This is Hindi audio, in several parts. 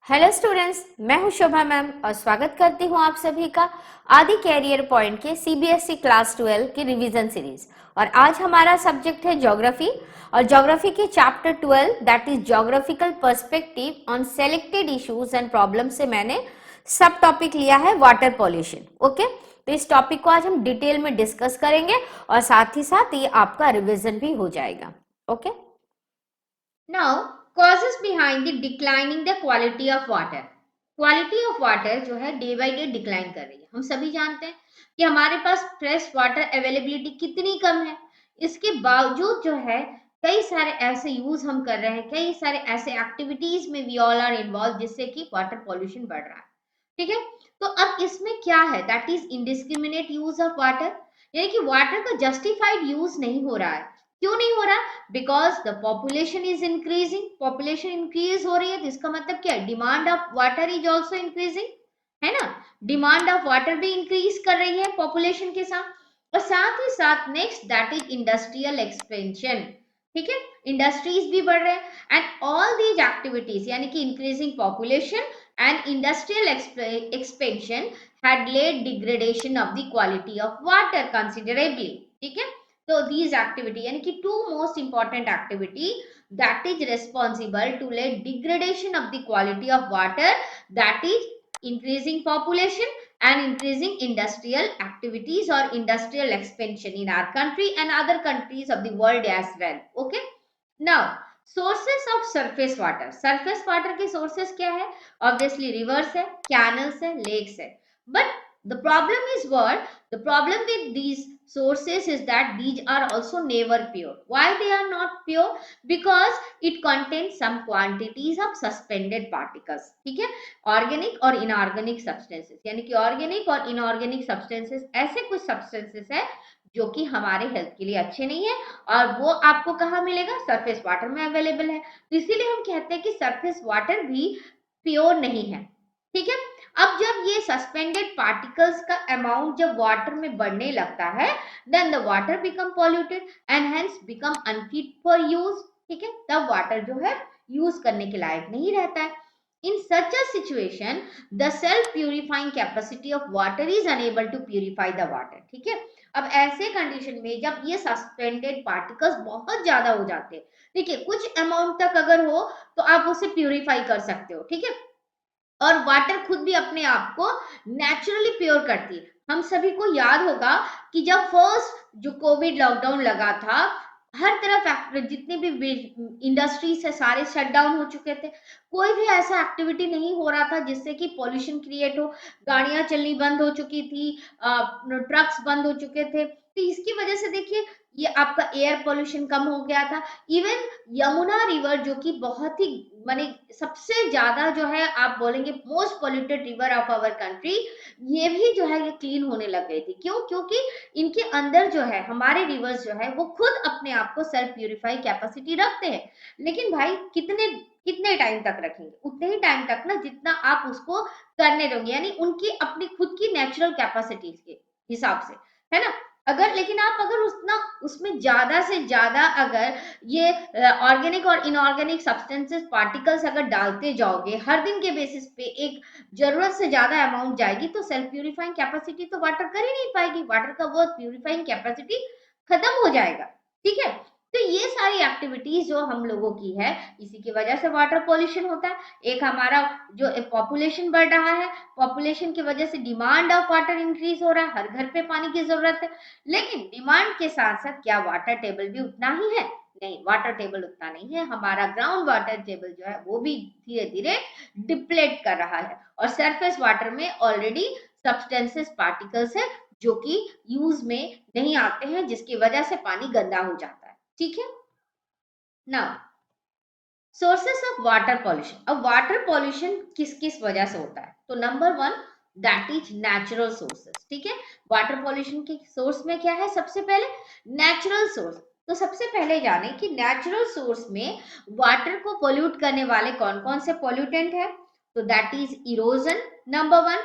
हेलो स्टूडेंट्स, मैं हूं शोभा मैम और स्वागत करती हूं आप सभी का आदि कैरियर पॉइंट के सीबीएसई क्लास 12 की रिवीजन सीरीज। और आज हमारा सब्जेक्ट है ज्योग्राफी और ज्योग्राफी के chapter 12 that is geographical perspective on selected issues and problem से मैंने सब टॉपिक लिया है वाटर पॉल्यूशन। ओके, तो इस टॉपिक को आज हम डिटेल में डिस्कस करेंगे और साथ ही साथ ये आपका रिवीजन भी हो जाएगा। Okay, Now, causes behind the declining the quality of water. Quality of water जो है डे बाई डे डिक्लाइन कर रही है। हम सभी जानते हैं कि हमारे पास फ्रेश वाटर अवेलेबिलिटी कितनी कम है। इसके बावजूद जो है कई सारे ऐसे यूज हम कर रहे हैं, कई सारे ऐसे एक्टिविटीज में वी ऑल आर इन्वॉल्व जिससे कि वाटर पॉल्यूशन बढ़ रहा है। ठीक है, तो अब इसमें क्या है, that is indiscriminate use of water, यानी कि वाटर का जस्टिफाइड यूज नहीं हो रहा है। क्यों नहीं हो रहा? Because the population is increasing. Population increase हो रही है तो इसका मतलब क्या है, demand of water is also increasing, है ना। डिमांड ऑफ वाटर भी इंक्रीज कर रही है पॉपुलेशन के साथ। और साथ ही साथ next that is industrial expansion. ठीक है, इंडस्ट्रीज भी बढ़ रहे हैं एंड ऑल दीज एक्टिविटीज यानी कि increasing population and industrial expansion had led degradation of the quality of water considerably. ठीक है, so these activity यानी कि two most important activity that is responsible to lead degradation of the quality of water, that is increasing population and increasing industrial activities or industrial expansion in our country and other countries of the world as well. Okay, now sources of surface water. surface water के sources क्या है? Obviously rivers है, canals है, lakes है. But the problem is what? The problem with these sources is that these are also never pure. Why they are not pure? Because it contains some quantities of suspended particles. ठीक है, ऑर्गेनिक और इनऑर्गेनिक सब्सटेंसेस, यानी कि ऑर्गेनिक और इनऑर्गेनिक सब्सटेंसेस, ऐसे कुछ सब्सटेंसेस है जो कि हमारे हेल्थ के लिए अच्छे नहीं है और वो आपको कहाँ मिलेगा? सरफेस वाटर में अवेलेबल है। तो इसीलिए हम कहते हैं कि सरफेस वाटर भी प्योर नहीं है। ठीक है, अब जब ये सस्पेंडेड पार्टिकल्स का अमाउंट जब वाटर में बढ़ने लगता है, then the water become polluted and hence become unfit for use. ठीक है, तब वाटर जो है यूज करने के लायक नहीं रहता है। In such a situation, the self purifying capacity of water is unable to purify the water. ठीक है, अब ऐसे कंडीशन में जब ये सस्पेंडेड पार्टिकल्स बहुत ज्यादा हो जाते हैं, देखिए कुछ अमाउंट तक अगर हो तो आप उसे प्यूरिफाई कर सकते हो। ठीक है, और वाटर खुद भी अपने आप को नेचुरली प्योर करती है। हम सभी को याद होगा कि जब फर्स्ट जो कोविड लॉकडाउन लगा था, हर तरफ जितने भी इंडस्ट्रीज है सारे शट डाउन हो चुके थे। कोई भी ऐसा एक्टिविटी नहीं हो रहा था जिससे कि पॉल्यूशन क्रिएट हो। गाड़ियां चलनी बंद हो चुकी थी, ट्रक्स बंद हो चुके थे, तो इसकी वजह से देखिए ये आपका एयर पॉल्यूशन कम हो गया था। इवन यमुना रिवर जो कि बहुत ही माने सबसे ज्यादा जो है आप बोलेंगे most polluted river of our country, ये भी जो है ये क्लीन होने लग गई थी। क्यों? क्योंकि इनके अंदर जो है हमारे रिवर्स जो है वो खुद अपने आप को सेल्फ प्यूरिफाई कैपेसिटी रखते हैं। लेकिन भाई कितने कितने टाइम तक रखेंगे? उतने ही टाइम तक ना जितना आप उसको करने दोगे, यानी उनकी अपनी खुद की नेचुरल कैपेसिटीज के हिसाब से, है ना। अगर लेकिन आप अगर उतना उसमें ज्यादा से ज्यादा अगर ये ऑर्गेनिक और इनऑर्गेनिक सब्सटेंसेस पार्टिकल्स अगर डालते जाओगे हर दिन के बेसिस पे, एक जरूरत से ज्यादा अमाउंट जाएगी तो सेल्फ प्यूरिफाइंग कैपेसिटी तो वाटर कर ही नहीं पाएगी। वाटर का वो प्यूरिफाइंग कैपेसिटी खत्म हो जाएगा। ठीक है, तो ये सारी एक्टिविटीज जो हम लोगों की है, इसी की वजह से वाटर पॉल्यूशन होता है। एक हमारा जो पॉपुलेशन बढ़ रहा है, पॉपुलेशन की वजह से डिमांड ऑफ वाटर इंक्रीज हो रहा है, हर घर पे पानी की जरूरत है। लेकिन डिमांड के साथ साथ क्या वाटर टेबल भी उतना ही है? नहीं, वाटर टेबल उतना नहीं है। हमारा ग्राउंड वाटर टेबल जो है वो भी धीरे धीरे डिप्लेट कर रहा है और सरफेस वाटर में ऑलरेडी सब्सटेंसेस पार्टिकल्स है जो कि यूज में नहीं आते हैं, जिसकी वजह से पानी गंदा हो जाता है। ठीक है, now sources of water pollution. अब वाटर पॉल्यूशन किस किस वजह से होता है? तो number one that is natural sources. ठीक है, वाटर पॉल्यूशन के सोर्स में क्या है? सबसे पहले नेचुरल सोर्स। तो सबसे पहले जाने कि नेचुरल सोर्स में वाटर को पोल्यूट करने वाले कौन कौन से पोल्यूटेंट है। तो that is erosion, number one.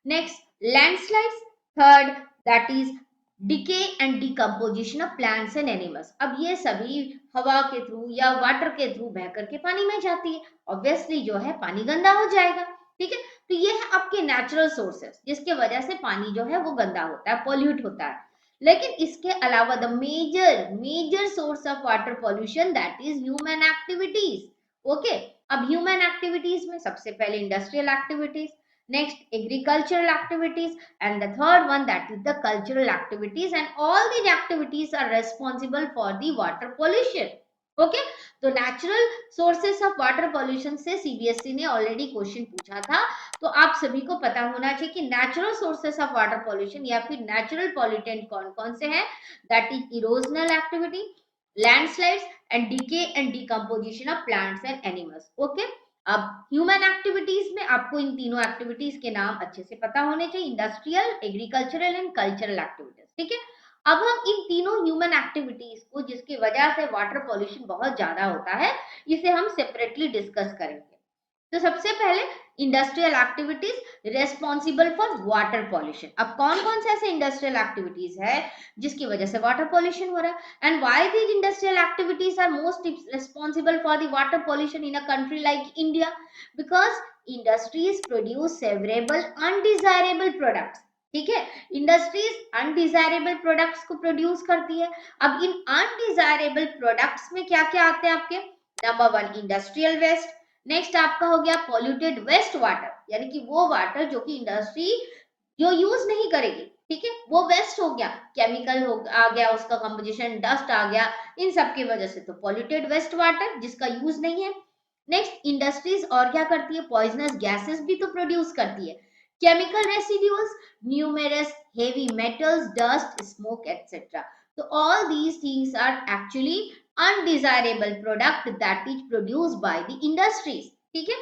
Next landslides, third that is decay and decomposition of plants and animals. अब ये सभी हवा के थ्रू या वाटर के थ्रू बह करके पानी में जाती है, ऑब्वियसली जो है पानी गंदा हो जाएगा। ठीक है, तो ये है आपके नेचुरल सोर्सेस जिसके वजह से पानी जो है वो गंदा होता है, पॉल्यूट होता है। लेकिन इसके अलावा the major source of water pollution that is human activities. Okay, अब ह्यूमन एक्टिविटीज में सबसे पहले industrial activities, next agricultural activities, and the third one that is the cultural activities, and all these activities are responsible for the water pollution. Okay, तो natural sources of water pollution से सीबीएसई ने ऑलरेडी क्वेश्चन पूछा था, तो आप सभी को पता होना चाहिए कि natural sources of water pollution या फिर नेचुरल पॉल्यूटेंट कौन कौन से हैं। That is erosional activity, landslides and decay and decomposition of plants and animals. Okay, अब ह्यूमन एक्टिविटीज में आपको इन तीनों एक्टिविटीज के नाम अच्छे से पता होने चाहिए, industrial, agricultural and cultural activities. ठीक है, अब हम इन तीनों ह्यूमन एक्टिविटीज को जिसकी वजह से वाटर पॉल्यूशन बहुत ज्यादा होता है, इसे हम सेपरेटली डिस्कस करेंगे। तो सबसे पहले industrial activities responsible for water pollution. अब कौन कौन से ऐसे इंडस्ट्रियल एक्टिविटीज है जिसकी वजह से वाटर पॉल्यूशन हो रहा है, and why these industrial activities are most responsible for the water pollution in a country like India, because industries produce several undesirable products. ठीक है, इंडस्ट्रीज अनडिजायरेबल प्रोडक्ट्स को प्रोड्यूस करती है। अब इन अनडिजायरेबल प्रोडक्ट्स में क्या क्या आते हैं आपके, number one industrial waste, next आपका हो गया पॉल्यूटेड वेस्ट वाटर, यानी कि वो वाटर जो कि इंडस्ट्री जो यूज नहीं करेगी, ठीक है, वो वेस्ट हो गया, केमिकल हो आ गया, उसका कंपोजिशन डस्ट आ गया, इन सब की वजह से तो पॉल्यूटेड वेस्ट वाटर जिसका यूज नहीं है। नेक्स्ट इंडस्ट्रीज और क्या करती है, पॉइजनस गैसेस भी तो प्रोड्यूस करती है, chemical residues, numerous heavy metals, dust, smoke etcetera. तो all these things are actually undesirable product that is produced by the industries. ठीक है,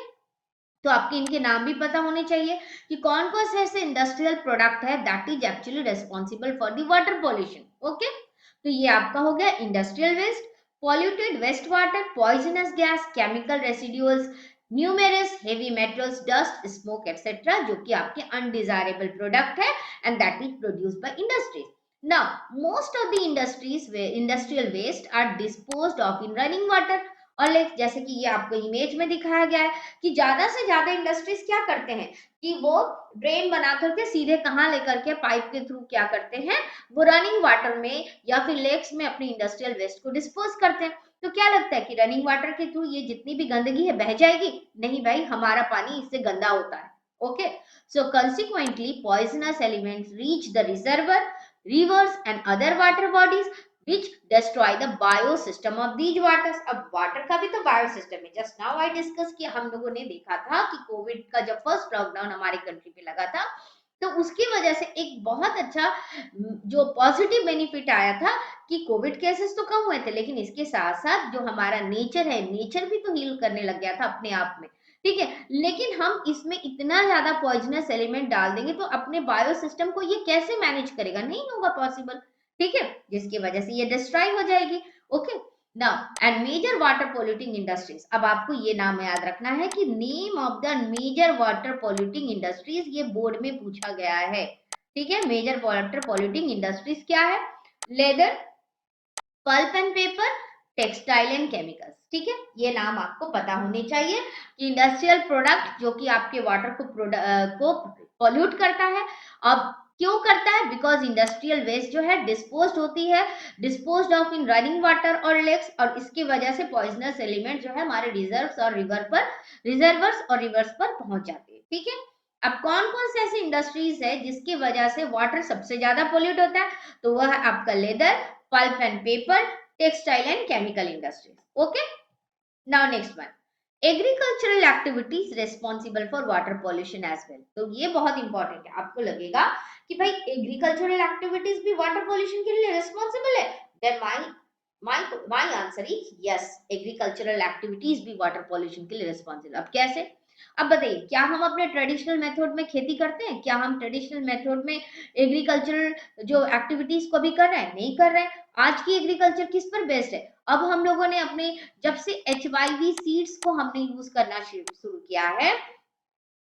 तो आपके इनके नाम भी पता होने चाहिए कि कौन कौन से ऐसे इंडस्ट्रियल प्रोडक्ट है that is actually responsible for the water pollution. Okay, तो ये आपका हो गया industrial waste, polluted waste water, poisonous gas, chemical residuals, numerous heavy metals, dust, smoke etcetera, जो कि आपके अनडिजायरेबल प्रोडक्ट है and that is produced by industries. Now, most of the industries where industrial waste are disposed of in running water, और जैसे कि ये आपको इमेज में दिखाया गया है कि ज्यादा से ज्यादा इंडस्ट्रीज क्या करते हैं कि वो ड्रेन बना करके सीधे कहाँ लेकर के पाइप के थ्रू क्या करते हैं, वो रनिंग वाटर में या फिर लेक्स में अपनी इंडस्ट्रियल वेस्ट को डिस्पोज करते हैं। तो क्या लगता है कि रनिंग वाटर के थ्रू ये जितनी भी गंदगी है बह जाएगी? नहीं भाई, हमारा पानी इससे गंदा होता है। Okay, so consequently poisonous elements reach the reservoir, rivers and other water bodies which destroy the biosystem of these waters। अब वाटर का भी तो बायोसिस्टम है, जस्ट नाउ आई डिस्कस किया, हम लोगों ने देखा था कि कोविड का जब फर्स्ट लॉकडाउन हमारे कंट्री पे लगा था, तो उसकी वजह से एक बहुत अच्छा जो पॉजिटिव बेनिफिट आया था कि कोविड केसेस तो कम हुए थे, लेकिन इसके साथ साथ जो हमारा नेचर है, नेचर भी तो हील करने लग गया था अपने आप में। ठीक है, लेकिन हम इसमें इतना ज्यादा पॉइजनस एलिमेंट डाल देंगे तो अपने बायोसिस्टम को ये कैसे मैनेज करेगा, नहीं होगा पॉसिबल। ठीक है, जिसकी वजह से ये डिस्ट्रॉय हो जाएगी। Okay, now and major water polluting industries. अब आपको ये नाम याद रखना है कि name of the major water polluting industries, ये बोर्ड में पूछा गया है। ठीक है, मेजर वाटर पोल्यूटिंग इंडस्ट्रीज क्या है, leather, pulp and paper, textile and chemicals. ठीक है, ये नाम आपको पता होने चाहिए कि इंडस्ट्रियल प्रोडक्ट जो कि आपके वाटर को पॉल्यूट करता है। अब क्यों करता है, बिकॉज इंडस्ट्रियल वेस्ट जो है डिस्पोज्ड होती है, disposed of in running water और लेक्स, और इसकी वजह से पॉइजनस एलिमेंट जो है हमारे रिजर्व्स और रिजर्वर्स और रिवर्स पर पहुंच जाते हैं। ठीक है, अब कौन कौन से ऐसे इंडस्ट्रीज है जिसकी वजह से वाटर सबसे ज्यादा पोल्यूट होता है, तो वह है आपका leather, pulp and paper, textile and chemical industries. Okay, now next one, agricultural activities responsible for water pollution as well। तो ये बहुत इंपॉर्टेंट है, आपको लगेगा कि भाई एग्रीकल्चरल एक्टिविटीज भी वाटर पोल्यूशन के लिए रिस्पॉन्सिबल है, then my answer is yes, agricultural activities भी वाटर पोल्यूशन के लिए रिस्पॉन्सिबल। अब कैसे, अब बताइए, क्या हम अपने ट्रेडिशनल मेथड में खेती करते हैं, क्या हम ट्रेडिशनल मेथड में एग्रीकल्चरल जो एक्टिविटीज को भी कर रहे हैं? नहीं कर रहे हैं। आज की एग्रीकल्चर किस पर बेस्ड है, अब हम लोगों ने अपने जब से HYV सीड्स को हमने यूज करना शुरू किया है,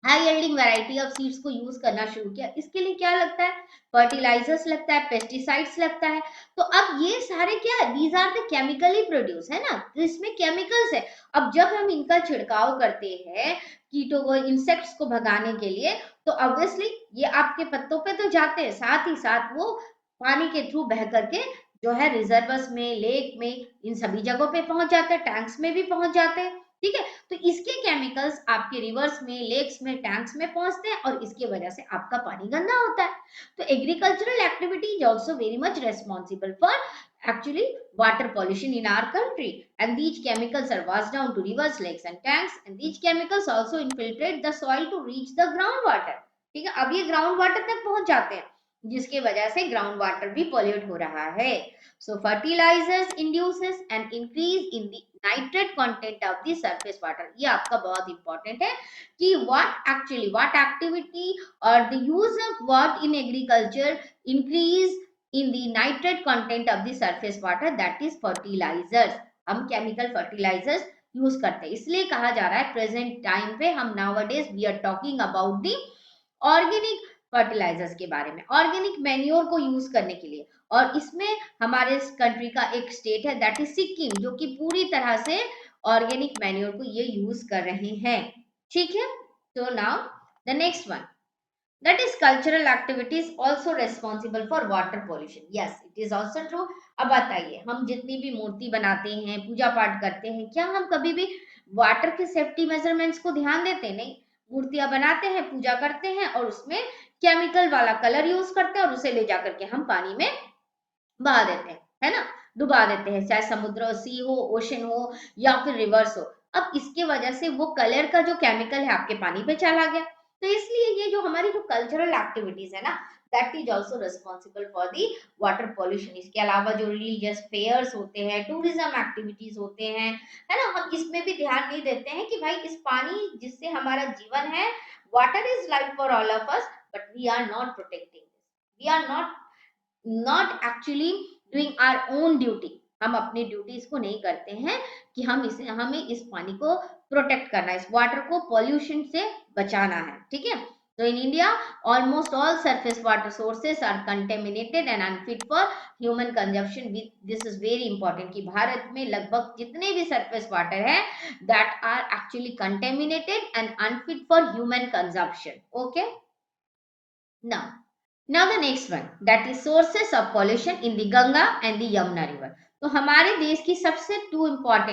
high yielding variety of seeds को यूज करना शुरू किया। इसके लिए क्या लगता है, फर्टिलाइजर्स लगता है, पेस्टिसाइड्स लगता है। तो अब ये सारे क्या है, these are the chemically produce, है ना, तो इसमें केमिकल्स है। अब जब हम इनका छिड़काव करते हैं कीटों को, इंसेक्ट्स को भगाने के लिए, तो ऑब्वियसली ये आपके पत्तों पे तो जाते हैं, साथ ही साथ वो पानी के थ्रू बह करके जो है रिजर्वर्स में, लेक में, इन सभी जगहों पे पहुंच जाते हैं, टैंक्स में भी पहुंच जाते हैं। ठीक है, तो इसके केमिकल्स आपके रिवर्स में, लेक्स में, टैंक्स में पहुंचते हैं और इसकी वजह से आपका पानी गंदा होता है। तो agricultural activity is also very much responsible for actually water pollution in our country, and these chemicals are washed down to rivers, lakes and tanks, and these chemicals also infiltrate the soil to reach the groundwater। ठीक है, अब ये ग्राउंड वाटर तक पहुंच जाते हैं, जिसके वजह से ग्राउंड वाटर भी पॉल्यूट हो रहा है। So fertilizers induces an increase in the nitrate content of the surface water। ये आपका बहुत इंपॉर्टेंट है कि what activity or the use of what in agriculture increase in the nitrate content of the surface water, that is fertilizers। हम chemical fertilizers यूज करते हैं, इसलिए कहा जा रहा है प्रेजेंट टाइम पे हम nowadays we are talking about the organic fertilisers के बारे में, ऑर्गेनिक मैन्योर को यूज करने के लिए। और इसमें हमारे कंट्री का एक स्टेट है दैट इज सिक्किम, जो कि पूरी तरह से ऑर्गेनिक मैन्योर को ये यूज कर रहे हैं। ठीक है, तो now the next one, that is cultural activities also responsible for water pollution। yes it is also true। अब बताइए, हम जितनी भी मूर्ति बनाते हैं, पूजा पाठ करते हैं, क्या हम कभी भी वाटर के सेफ्टी मेजरमेंट्स को ध्यान देते हैं? नहीं, मूर्तियां बनाते हैं, पूजा करते हैं और उसमें केमिकल वाला कलर यूज करते हैं और उसे ले जाकर के हम पानी में बहा देते हैं, है ना, डुबा देते हैं, चाहे समुद्र सी हो, ओशन हो या फिर रिवर्स हो। अब इसके वजह से वो कलर का जो केमिकल है आपके पानी पे चला गया। तो इसलिए ये जो हमारी जो कल्चरल एक्टिविटीज है ना, that is also responsible for the water pollution. इसके अलावा जो रिलीजियस फेयर्स होते हैं, टूरिज्म एक्टिविटीज होते हैं, है ना, हम इसमें भी ध्यान नहीं देते हैं कि भाई इस पानी जिससे हमारा जीवन है, water is life for all of us, but we are not protecting, we are not actually doing our own duty. हम अपनी ड्यूटीज को नहीं करते हैं कि हमें इस पानी को प्रोटेक्ट करना है, इस वाटर को पॉल्यूशन से बचाना है। ठीक है, तो in India almost all surface water sources are contaminated and unfit for human consumption. This is very important कि भारत में लगभग जितने भी सरफेस वाटर है that are actually contaminated and unfit for human consumption. Okay, Now the next one, that is sources of pollution in the Ganga and the Yamuna river। तो हमारे देश की सबसे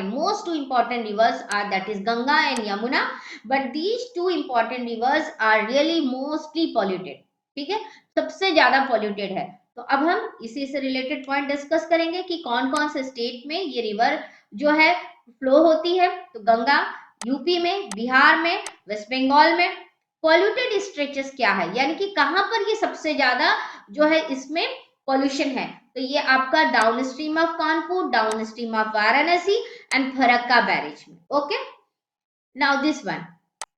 most two important rivers are that is Ganga and Yamuna, but these two important rivers are really mostly polluted। ठीक है, सबसे ज्यादा polluted है। तो अब हम इसी से रिलेटेड पॉइंट डिस्कस करेंगे कि कौन कौन से स्टेट में ये रिवर जो है फ्लो होती है। तो गंगा यूपी में, बिहार में, वेस्ट बंगाल में। पॉल्यूटेड स्ट्रेचेस क्या है, यानी कि कहां पर ये सबसे ज्यादा जो है इसमें पॉल्यूशन है? तो ये आपका downstream of Kanpur, downstream of Varanasi and Farakka barrage में। Okay, now this one,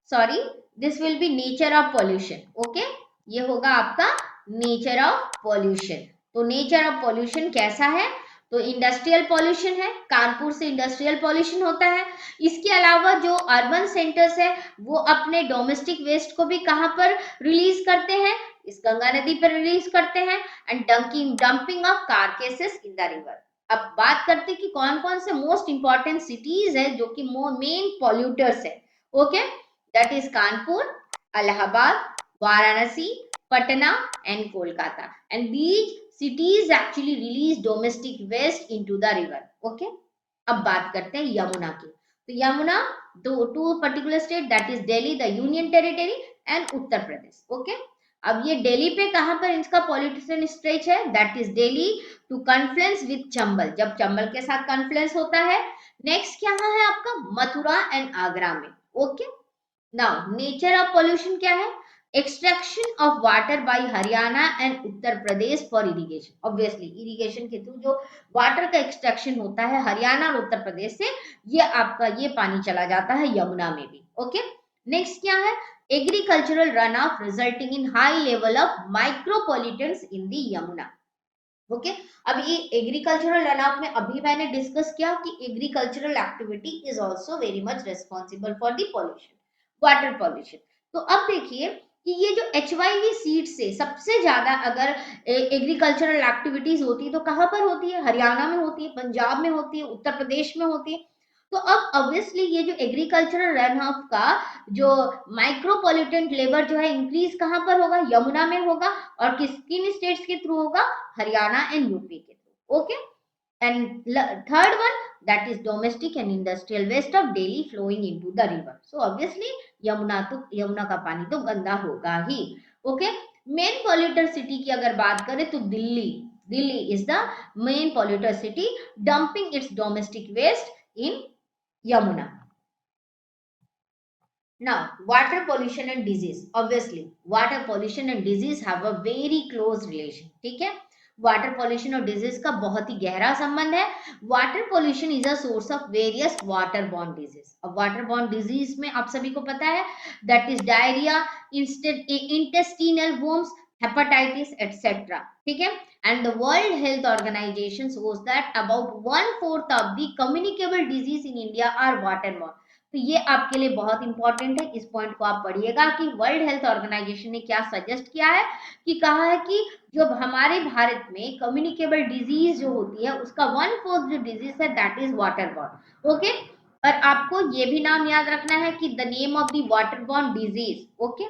sorry, this will be nature of pollution. Okay, ये होगा आपका नेचर ऑफ पॉल्यूशन। तो नेचर ऑफ पॉल्यूशन कैसा है? तो इंडस्ट्रियल पॉल्यूशन है, कानपुर से इंडस्ट्रियल पॉल्यूशन होता है। इसके अलावा जो अर्बन सेंटर्स है वो अपने डोमेस्टिक वेस्ट को भी कहां पर रिलीज करते हैं? इस गंगा नदी पर रिलीज करते हैं। And dumping of carcasses in the river. अब बात करते हैं कि कौन कौन से मोस्ट इंपॉर्टेंट सिटीज है जो कि मेन पॉल्यूटर्स है। Okay, that is Kanpur, Allahabad, Varanasi, Patna and Kolkata. And these cities actually release domestic waste into the river। okay, अब बात करते हैं यमुना की। तो Yamuna to particular state that is Delhi, the union territory and Uttar Pradesh. Okay, अब ये दिल्ली पे कहां पर इसका पॉल्यूशन स्ट्रेच है? That is Delhi to confluence with Chambal, जब चंबल के साथ कन्फ्लुएंस होता है। नेक्स्ट क्या है आपका? मथुरा एंड आगरा में। Okay, now nature of pollution क्या है? Extraction of water bye Haryana and Uttar Pradesh for irrigation. Obviously irrigation के थ्रू जो वाटर का एक्सट्रैक्शन होता है हरियाणा और उत्तर प्रदेश से, ये आपका ये पानी चला जाता है यमुना में भी। ओके, नेक्स्ट क्या है? Agricultural run off resulting in high level of micropollutants in the Yamuna. Okay, अब ये एग्रीकल्चरल रन ऑफ में अभी मैंने डिस्कस किया कि agricultural activity is also very much responsible for the pollution, water pollution. तो अब देखिए कि ये जो HIV सीड से सबसे ज्यादा अगर एग्रीकल्चरल एक्टिविटीज होती है तो कहाँ पर होती है? हरियाणा में होती है, पंजाब में होती है, उत्तर प्रदेश में होती है। तो अब ऑब्वियसली ये जो एग्रीकल्चरल रन ऑफ का जो माइक्रोपोलिटेंट लेबर जो है इंक्रीज कहाँ पर होगा? यमुना में होगा। और किन स्टेट्स के थ्रू होगा? हरियाणा एंड यूपी के through. Okay, and third one, that is domestic and industrial waste of daily flowing into the river. So obviously Yamuna का पानी तो गंदा होगा ही। ओके, मेन पॉल्यूटर सिटी की अगर बात करें तो Delhi is the main polluter city, dumping its domestic waste in Yamuna. Now, water pollution and disease. Obviously, water pollution and disease have a very close relation. ठीक है, वाटर पॉल्यूशन और डिजीज का बहुत ही गहरा संबंध है। Water pollution is a source of various water borne disease. अब वाटर बॉर्न डिजीज में आप सभी को पता है that is diarrhoea, intestinal worms, hepatitis etcetera. ठीक है, and the World Health Organization shows that about 1/4 of the communicable disease in India are waterborne. तो ये आपके लिए बहुत इंपॉर्टेंट है, इस पॉइंट को आप पढ़िएगा कि वर्ल्ड हेल्थ ऑर्गेनाइजेशन ने क्या सजेस्ट किया है, कि कहा है कि जो हमारे भारत में कम्युनिकेबल डिजीज जो होती है उसका 1/4 जो डिजीज है दैट इज वाटरबॉर्न। ओके, और आपको ये भी नाम याद रखना है कि the name of the waterborne disease. Okay,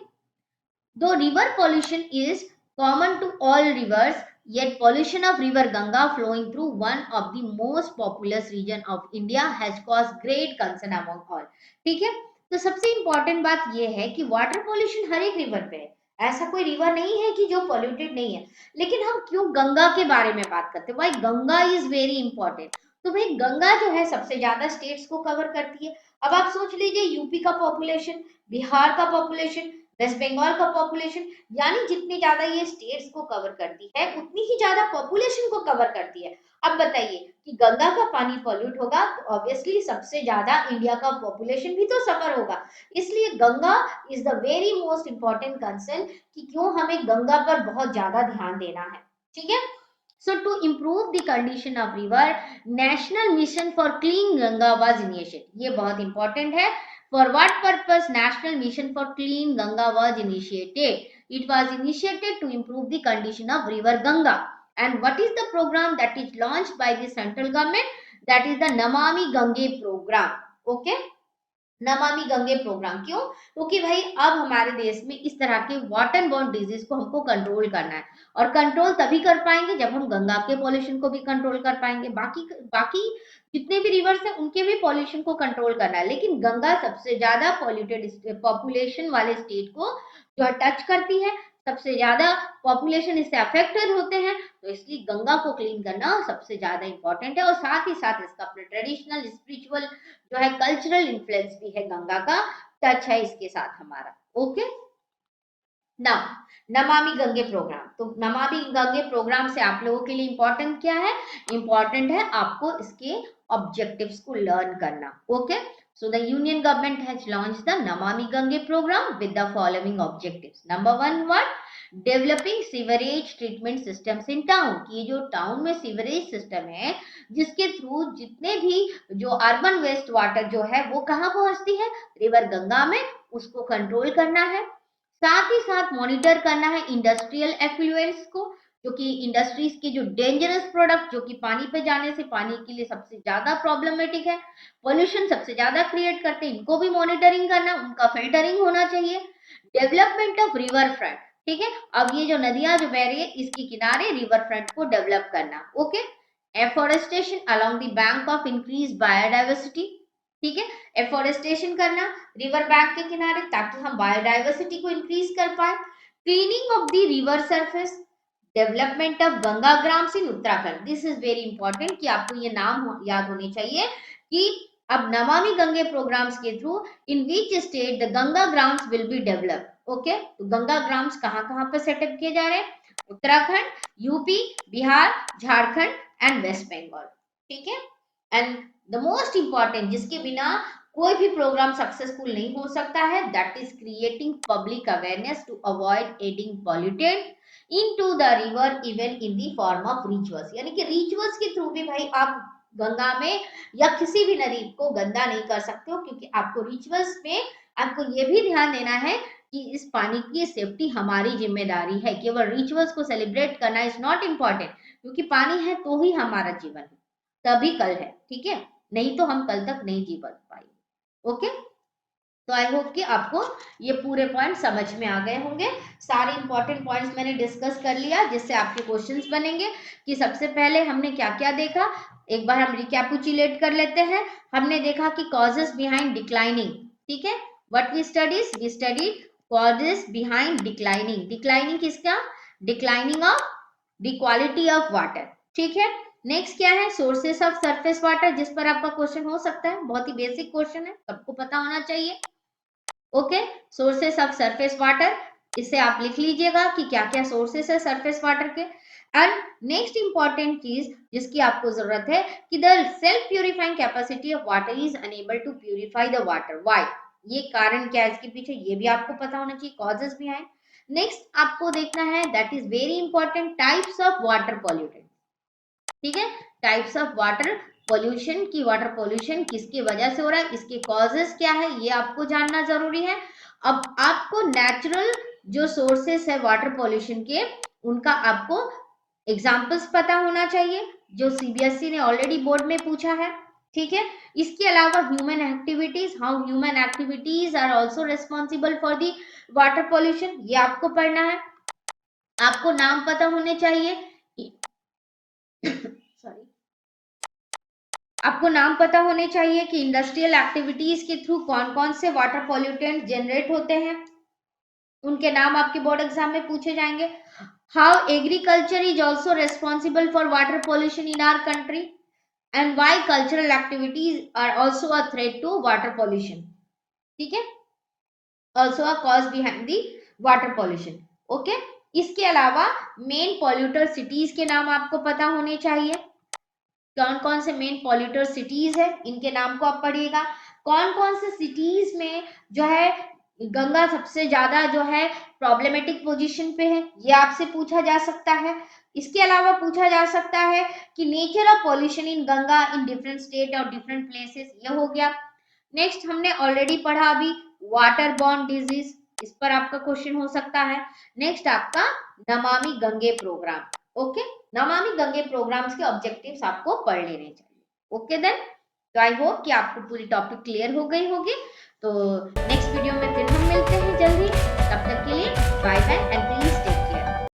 though river pollution is common to all rivers, yet pollution of river Ganga flowing through one of the most populous region of India has caused great concern among all. ठीक है, तो सबसे इंपॉर्टेंट बात यह है कि वाटर पॉल्यूशन हर एक रिवर पे है, ऐसा कोई रिवर नहीं है कि जो पॉल्यूटेड नहीं है। लेकिन हम क्यों गंगा के बारे में बात करते हैं? भाई गंगा इज वेरी इंपॉर्टेंट। तो भाई गंगा जो है सबसे ज्यादा स्टेट्स को कवर करती है। अब आप सोच लीजिए यूपी का पॉपुलेशन, बिहार का पॉपुलेशन, वेस्ट बंगाल का पॉपुलेशन, यानी जितनी ज्यादा ये स्टेट्स को कवर करती है उतनी ही ज्यादा पॉपुलेशन को कवर करती है। अब बताइए कि गंगा का पानी पॉल्यूट होगा तो ऑब्वियसली सबसे ज्यादा इंडिया का पॉपुलेशन भी तो सफर होगा। इसलिए Ganga is the very most important concern कि क्यों हमें गंगा पर बहुत ज्यादा ध्यान देना है। ठीक है, so to improve the condition of river, national mission for clean Ganga was initiated. ये बहुत इंपॉर्टेंट है। For what purpose National Mission for Clean Ganga was initiated? It was initiated to improve the condition of river Ganga. And what is the program that is launched by the central government? That is the Namami Gange program. Okay? Namami Gange programme. क्यों? क्योंकि भाई अब हमारे देश में इस तरह के वाटर बॉर्न डिजीज को हमको कंट्रोल करना है, और कंट्रोल तभी कर पाएंगे जब हम गंगा के पॉल्यूशन को भी कंट्रोल कर पाएंगे। बाकी बाकी जितने भी रिवर्स हैं उनके भी पॉल्यूशन को कंट्रोल करना है, लेकिन गंगा सबसे ज्यादा पॉल्यूटेड पॉपुलेशन वाले स्टेट को जो टच करती है, सबसे ज्यादा पॉपुलेशन इससे अफेक्टेड होते हैं, तो इसलिए गंगा को क्लीन करना सबसे ज्यादा इंपॉर्टेंट है। और साथ ही साथ इसका अपना ट्रेडिशनल स्पिरिचुअल जो है कल्चरल इन्फ्लुएंस भी है, गंगा का टच है इसके साथ हमारा। ओके, ना नमामि गंगे प्रोग्राम, तो नमामि गंगे प्रोग्राम से आप लोगों के लिए इंपॉर्टेंट क्या है? इंपॉर्टेंट है आपको इसके ऑब्जेक्टिव्स को लर्न करना। Okay, so the union government has launched the Namami Gange program with the following objectives. Number one, what? Developing sewerage treatment systems in town. ये जो टाउन में सीवरेज सिस्टम है जिसके थ्रू जितने भी जो अर्बन वेस्ट वाटर जो है वो कहाँ पहुंचती है? रिवर गंगा में, उसको कंट्रोल करना है। साथ ही साथ मॉनिटर करना है इंडस्ट्रियल एफ्लुएंस को, जो कि इंडस्ट्रीज के जो डेंजरस प्रोडक्ट जो कि पानी पे जाने से पानी के लिए सबसे ज्यादा प्रॉब्लमेटिक है, पॉल्यूशन सबसे ज्यादा क्रिएट करते हैं, इनको भी मॉनिटरिंग करना, उनका फिल्टरिंग होना चाहिए। डेवलपमेंट ऑफ रिवर फ्रंट, ठीक है, अब ये जो नदियां जो बह रही है इसके किनारे रिवर फ्रंट को डेवलप करना। Okay, afforestation along the bank of increase biodiversity, ठीक है, एफोरेस्टेशन करना रिवर बैंक के किनारे ताकि हम बायोडाइवर्सिटी को इंक्रीज कर पाए। Cleaning of the river surface, development of Ganga grams in Uttarakhand. This is very important कि आपको ये नाम याद होने चाहिए कि अब नमामि गंगे प्रोग्राम्स के through in which state the Ganga grams will be developed. Okay, तो गंगा ग्राम्स कहाँ कहाँ पर सेटअप किए जा रहे हैं? Uttarakhand, UP, Bihar, Jharkhand and West Bengal. ठीक है, एंड द मोस्ट इंपॉर्टेंट जिसके बिना कोई भी प्रोग्राम सक्सेसफुल नहीं हो सकता है, that is creating public awareness to avoid adding pollutant into the river even in the form of rituals. यानी कि रिचुअल्स के थ्रू भी भाई आप गंगा में या किसी भी नदी को गंदा नहीं कर सकते हो, क्योंकि आपको रिचुअल्स में आपको ये भी ध्यान देना है कि इस पानी की सेफ्टी हमारी जिम्मेदारी है। केवल रिचुअल्स को सेलिब्रेट करना इज नॉट इम्पॉर्टेंट, क्योंकि पानी है तो ही हमारा जीवन है, तभी कल है, ठीक है, नहीं तो हम कल तक नहीं जी पाएंगे। ओके, तो आई होप कि आपको ये पूरे पॉइंट समझ में आ गए होंगे। सारे इंपॉर्टेंट पॉइंट्स मैंने डिस्कस कर लिया, जिससे आपके क्वेश्चंस बनेंगे कि सबसे पहले हमने क्या क्या देखा। एक बार हम रिकैपिचुलेट कर लेते हैं। हमने देखा कि कॉजेस बिहाइंड डिक्लाइनिंग, ठीक है, what we studied causes behind declining. Declining किसका? Declining of the quality of water, ठीक है। नेक्स्ट क्या है? सोर्सेस ऑफ सरफेस वाटर, जिस पर आपका क्वेश्चन हो सकता है, बहुत ही बेसिक क्वेश्चन है, सबको पता होना चाहिए। Okay, sources of surface water, इसे आप लिख लीजिएगा कि क्या क्या सोर्सेस है सरफेस वाटर के। एंड नेक्स्ट इंपॉर्टेंट चीज जिसकी आपको जरूरत है कि the self purifying capacity of water is unable to purify the water, why, ये कारण क्या है इसके पीछे, ये भी आपको पता होना चाहिए, कॉजेस भी हैं। नेक्स्ट आपको देखना है, that is very important, types of water pollutant, ठीक है, टाइप्स ऑफ वाटर पोल्यूशन, की वाटर पोल्यूशन किसकी वजह से हो रहा है, इसके कॉजेस क्या है, ये आपको जानना जरूरी है। अब आपको नेचुरल जो सोर्सेस है वाटर पोल्यूशन के, उनका आपको एग्जांपल्स पता होना चाहिए, जो सीबीएसई ने ऑलरेडी बोर्ड में पूछा है, ठीक है। इसके अलावा human activities, how human activities are also responsible for the water pollution, ये आपको पढ़ना है। आपको नाम पता होने चाहिए सॉरी, आपको नाम पता होने चाहिए कि इंडस्ट्रियल एक्टिविटीज के थ्रू कौन कौन से वाटर पॉल्यूटेंट जनरेट होते हैं, उनके नाम आपके बोर्ड एग्जाम में पूछे जाएंगे। How agriculture is also responsible for water pollution in our country, and why cultural activities are also a threat to water pollution, ठीक है, also a cause behind the water pollution. Okay, इसके अलावा मेन पॉल्यूटर सिटीज के नाम आपको पता होने चाहिए, कौन कौन से मेन पॉल्यूटर सिटीज है, इनके नाम को आप पढ़िएगा। कौन कौन से सिटीज में जो है गंगा सबसे ज्यादा जो है प्रॉब्लमेटिक पोजीशन पे है, ये आपसे पूछा जा सकता है। इसके अलावा पूछा जा सकता है कि nature of pollution in Ganga in different state और डिफरेंट प्लेसेस, ये हो गया। नेक्स्ट हमने ऑलरेडी पढ़ा अभी वाटर बॉर्न डिजीज, इस पर आपका क्वेश्चन हो सकता है। नेक्स्ट आपका Namami Gange programme, okay, Namami Gange programmes के ऑब्जेक्टिव्स आपको पढ़ लेने चाहिए। ओके देन, तो आई होप कि आपको पूरी टॉपिक क्लियर हो गई होगी। तो नेक्स्ट वीडियो में फिर हम मिलते हैं जल्दी, तब तक के लिए बाय बाय एंड